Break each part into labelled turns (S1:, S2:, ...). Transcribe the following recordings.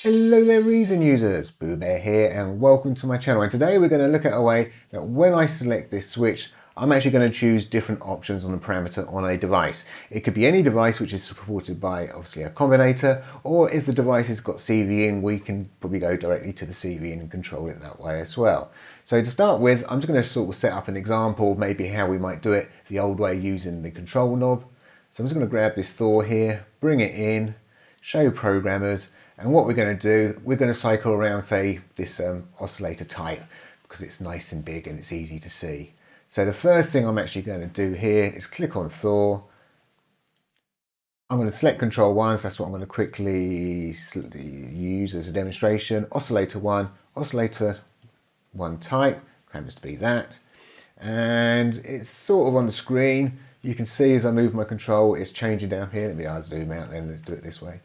S1: Hello there reason users, PoohBear here and welcome to my channel, and today we're going to look at a way that when I select this switch I'm actually going to choose different options on the parameter on a device. It could be any device which is supported by obviously a combinator, or if the device has got CV in we can probably go directly to the CV in and control it that way as well. So to start with I'm just going to sort of set up an example, maybe how we might do it the old way using the control knob. So I'm just going to grab this Thor here, bring it in, show programmers, and what we're going to do, we're going to cycle around, say, this oscillator type because it's nice and big and it's easy to see. So the first thing I'm actually going to do here is click on Thor. I'm going to select control 1, so that's what I'm going to quickly use as a demonstration. Oscillator 1 type, happens to be that. And it's sort of on the screen. You can see as I move my control, it's changing down here. Let me zoom out then, let's do it this way.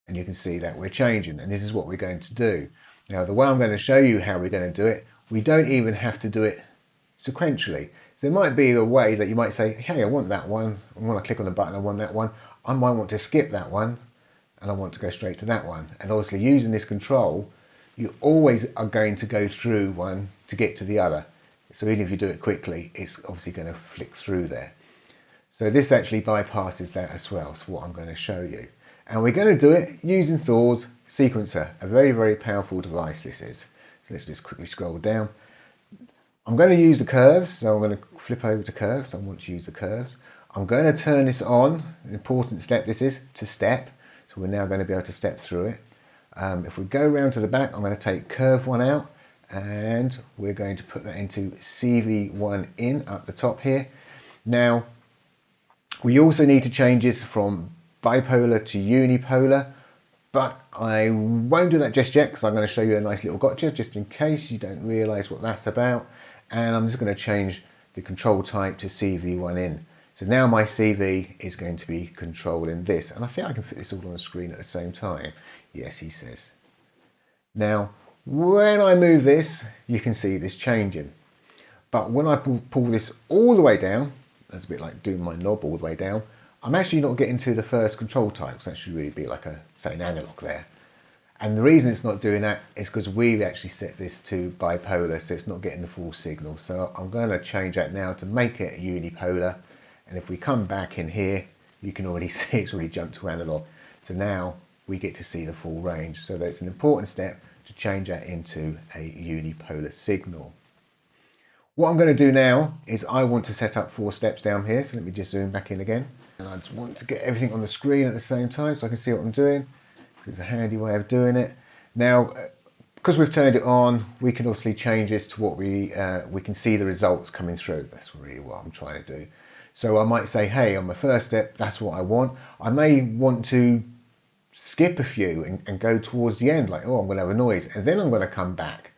S1: And you can see that we're changing, and this is what we're going to do. Now the way I'm going to show you how we're going to do it, we don't even have to do it sequentially. So there might be a way that you might say, hey, I want that one, and when I click on the button I want that one. I might want to skip that one and I want to go straight to that one. And obviously using this control, you always are going to go through one to get to the other. So even if you do it quickly, it's obviously going to flick through there. So this actually bypasses that as well, so what I'm going to show you. And we're going to do it using Thor's sequencer, a very, very powerful device this is. So let's just quickly scroll down. I'm going to use the curves, so I'm going to flip over to curves. I want to use the curves. I'm going to turn this on, an important step this is, to step. So we're now going to be able to step through it. If we go around to the back, I'm going to take curve 1 out, and we're going to put that into CV1 in up the top here. Now, we also need to change this from bipolar to unipolar, but I won't do that just yet because I'm going to show you a nice little gotcha just in case you don't realize what that's about. And I'm just going to change the control type to CV1 in. So now my CV is going to be controlling this, and I think I can fit this all on the screen at the same time. Yes, he says. Now when I move this you can see this changing, but when I pull this all the way down, that's a bit like doing my knob all the way down, I'm actually not getting to the first control type, so that should really be like say an analog there. And the reason it's not doing that is because we've actually set this to bipolar, so it's not getting the full signal. So I'm going to change that now to make it unipolar. And if we come back in here, you can already see it's already jumped to analog. So now we get to see the full range. So that's an important step to change that into a unipolar signal. What I'm going to do now is I want to set up 4 steps down here. So let me just zoom back in again. And I just want to get everything on the screen at the same time so I can see what I'm doing. It's a handy way of doing it. Now, because we've turned it on, we can obviously change this to what we can see the results coming through. That's really what I'm trying to do. So I might say, hey, on my first step, that's what I want. I may want to skip a few and go towards the end, like, oh, I'm going to have a noise, and then I'm going to come back.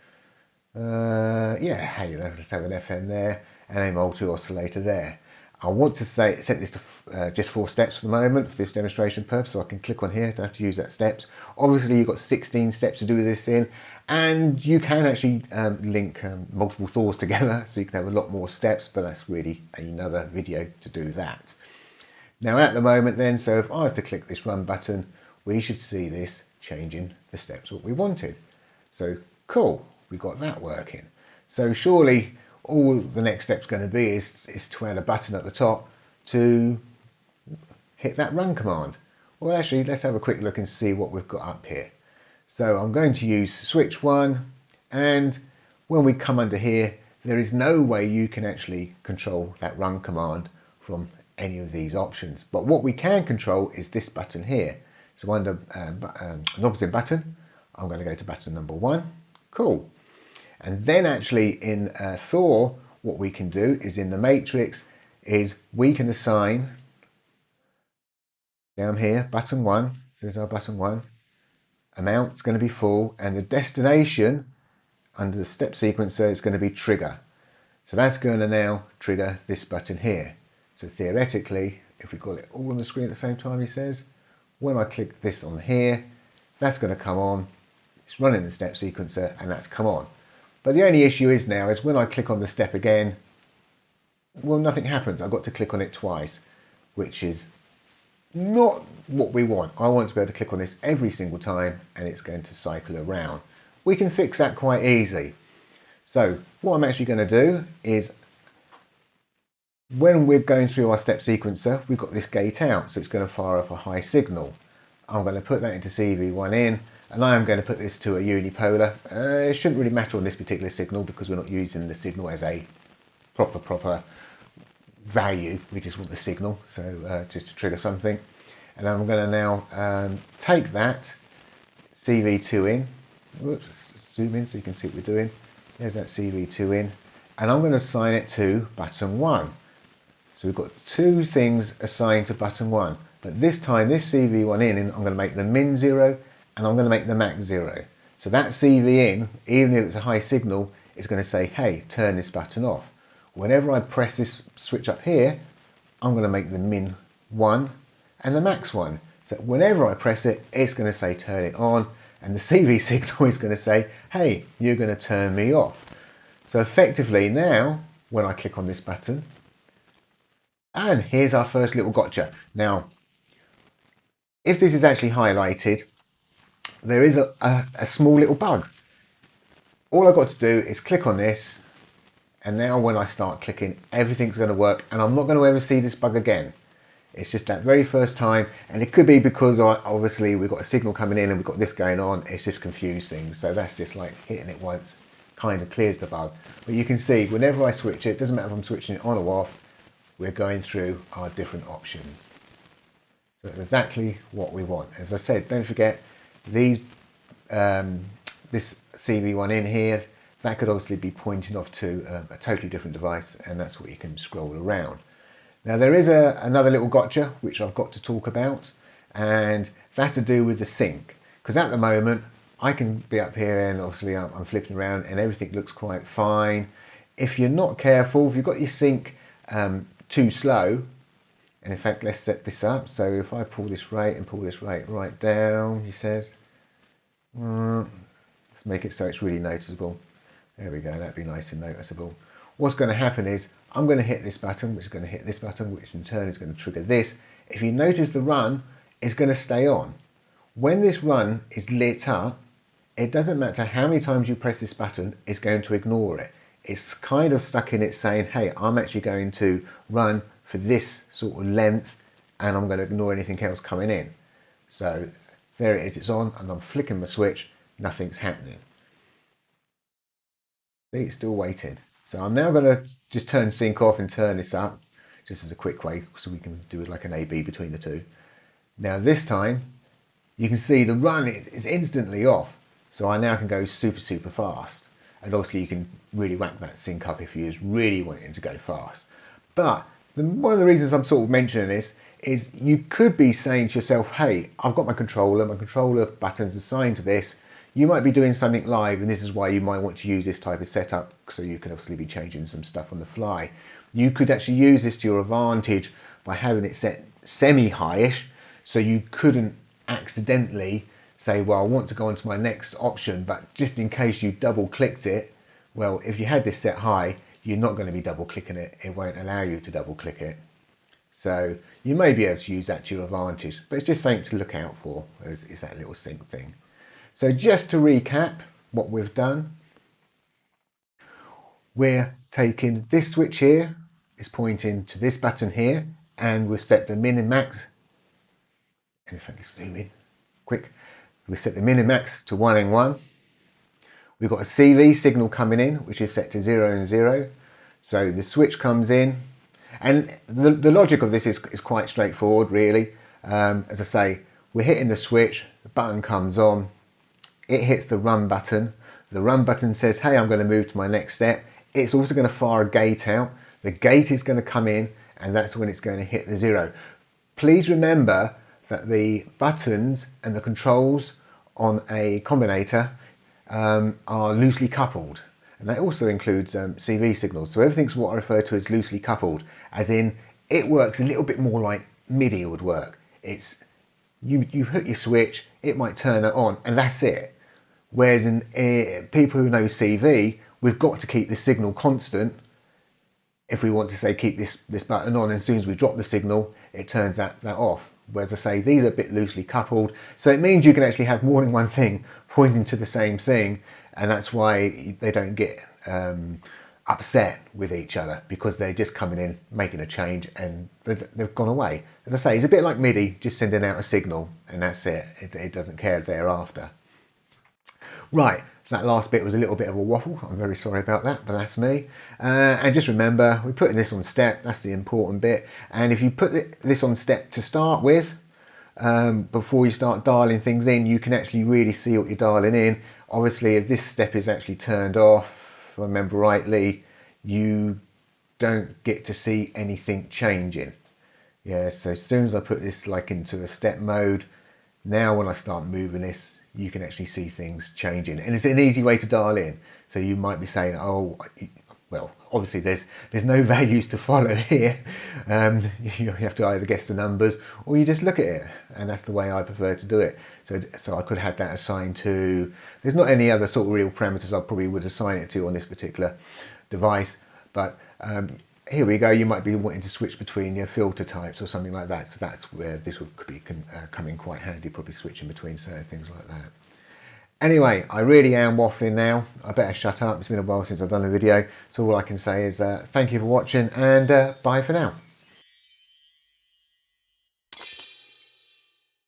S1: Yeah, hey, let's have an FM there and a multi-oscillator there. I want to set this to just 4 steps for the moment for this demonstration purpose, so I can click on here, don't have to use that steps. Obviously you've got 16 steps to do this in, and you can actually link multiple Thors together, so you can have a lot more steps, but that's really another video to do that. Now at the moment then, so if I was to click this run button, we should see this changing the steps what we wanted. So cool, we got that working. So surely all the next step's going to be is to add a button at the top to hit that run command. Well, actually, let's have a quick look and see what we've got up here. So I'm going to use switch 1, and when we come under here, there is no way you can actually control that run command from any of these options. But what we can control is this button here. So under knobs and button, I'm going to go to button number 1. Cool. And then actually in Thor, what we can do is in the matrix is we can assign down here, button 1, there's our button 1, amount's going to be full, and the destination under the step sequencer is going to be trigger. So that's going to now trigger this button here. So theoretically, if we got it all on the screen at the same time, he says, when I click this on here, that's going to come on, it's running the step sequencer, and that's come on. But the only issue is now is when I click on the step again, well, nothing happens. I've got to click on it twice, which is not what we want. I want to be able to click on this every single time and it's going to cycle around. We can fix that quite easily. So what I'm actually going to do is, when we're going through our step sequencer, we've got this gate out, so it's going to fire off a high signal. I'm going to put that into CV1 in, and I am going to put this to a unipolar. It shouldn't really matter on this particular signal because we're not using the signal as a proper value. We just want the signal, so just to trigger something. And I'm going to now take that CV2 in. Whoops, zoom in so you can see what we're doing. There's that CV2 in, and I'm going to assign it to button 1. So we've got two things assigned to button 1, but this time this CV1 in, I'm going to make the min 0 and I'm going to make the max 0. So that CV in, even if it's a high signal, is going to say, hey, turn this button off. Whenever I press this switch up here, I'm going to make the min 1 and the max 1. So whenever I press it, it's going to say turn it on, and the CV signal is going to say, hey, you're going to turn me off. So effectively now, when I click on this button, and here's our first little gotcha. Now, if this is actually highlighted, there is a small little bug. All I've got to do is click on this, and now when I start clicking, everything's going to work, and I'm not going to ever see this bug again. It's just that very first time, and it could be because obviously we've got a signal coming in and we've got this going on. It's just confused things. So that's just like hitting it once kind of clears the bug. But you can see whenever I switch it, doesn't matter if I'm switching it on or off, we're going through our different options. So it's exactly what we want. As I said, don't forget these this CV1 in here, that could obviously be pointing off to a totally different device, and that's what you can scroll around. Now there is another little gotcha which I've got to talk about, and that's to do with the sync, because at the moment I can be up here and obviously I'm flipping around and everything looks quite fine. If you're not careful, if you've got your sync too slow, and in fact let's set this up, so if I pull this rate and pull this rate right down, he says, let's make it so it's really noticeable. There we go, that'd be nice and noticeable. What's going to happen is I'm going to hit this button, which is going to hit this button, which in turn is going to trigger this. If you notice, the run is going to stay on. When this run is lit up, it doesn't matter how many times you press this button, it's going to ignore it. It's kind of stuck in it saying, hey, I'm actually going to run for this sort of length and I'm going to ignore anything else coming in. So there it is, it's on, and I'm flicking the switch, nothing's happening. See, it's still waiting. So I'm now going to just turn sync off and turn this up, just as a quick way, so we can do it like an A-B between the two. Now this time, you can see the run is instantly off. So I now can go super fast. And obviously you can really whack that sync up if you just really want it to go fast. But one of the reasons I'm sort of mentioning this is you could be saying to yourself, hey, I've got my controller button's assigned to this. You might be doing something live, and this is why you might want to use this type of setup, so you can obviously be changing some stuff on the fly. You could actually use this to your advantage by having it set semi-highish, so you couldn't accidentally say, well, I want to go on to my next option, but just in case you double clicked it, well, if you had this set high, you're not going to be double clicking it. It won't allow you to double click it. So you may be able to use that to your advantage, but it's just something to look out for, is that little sync thing. So just to recap what we've done, we're taking this switch here, is pointing to this button here, and we've set the min and max. And in fact, let's zoom in quick. We set the min and max to 1 and 1. We've got a CV signal coming in, which is set to 0 and 0. So the switch comes in, and the logic of this is quite straightforward, really. As I say, we're hitting the switch, the button comes on, it hits the run button. The run button says, hey, I'm going to move to my next step. It's also going to fire a gate out. The gate is going to come in, and that's when it's going to hit the 0. Please remember that the buttons and the controls on a combinator are loosely coupled, and that also includes CV signals. So everything's what I refer to as loosely coupled, as in it works a little bit more like MIDI would work. It's you hit your switch, it might turn it on, and that's it. Whereas in people who know CV, we've got to keep the signal constant if we want to say keep this button on, and as soon as we drop the signal, it turns that off. Whereas I say these are a bit loosely coupled, so it means you can actually have more than one thing pointing to the same thing, and that's why they don't get upset with each other, because they're just coming in, making a change, and they've gone away. As I say, it's a bit like MIDI, just sending out a signal, and that's it. It doesn't care thereafter. Right, that last bit was a little bit of a waffle. I'm very sorry about that, but that's me. And just remember, we're putting this on step. That's the important bit. And if you put this on step to start with, before you start dialing things in, you can actually really see what you're dialing in. Obviously, if this step is actually turned off, if I remember rightly, you don't get to see anything changing. Yeah, so as soon as I put this like into a step mode, now when I start moving this, you can actually see things changing, and it's an easy way to dial in. So you might be saying, oh, well, obviously there's no values to follow here. You have to either guess the numbers or you just look at it, and that's the way I prefer to do it. So I could have that assigned to, there's not any other sort of real parameters I probably would assign it to on this particular device, but here we go. You might be wanting to switch between your filter types or something like that. So that's where this could be coming quite handy, probably switching between certain things like that. Anyway, I really am waffling now. I better shut up. It's been a while since I've done a video. So all I can say is thank you for watching, and bye for now.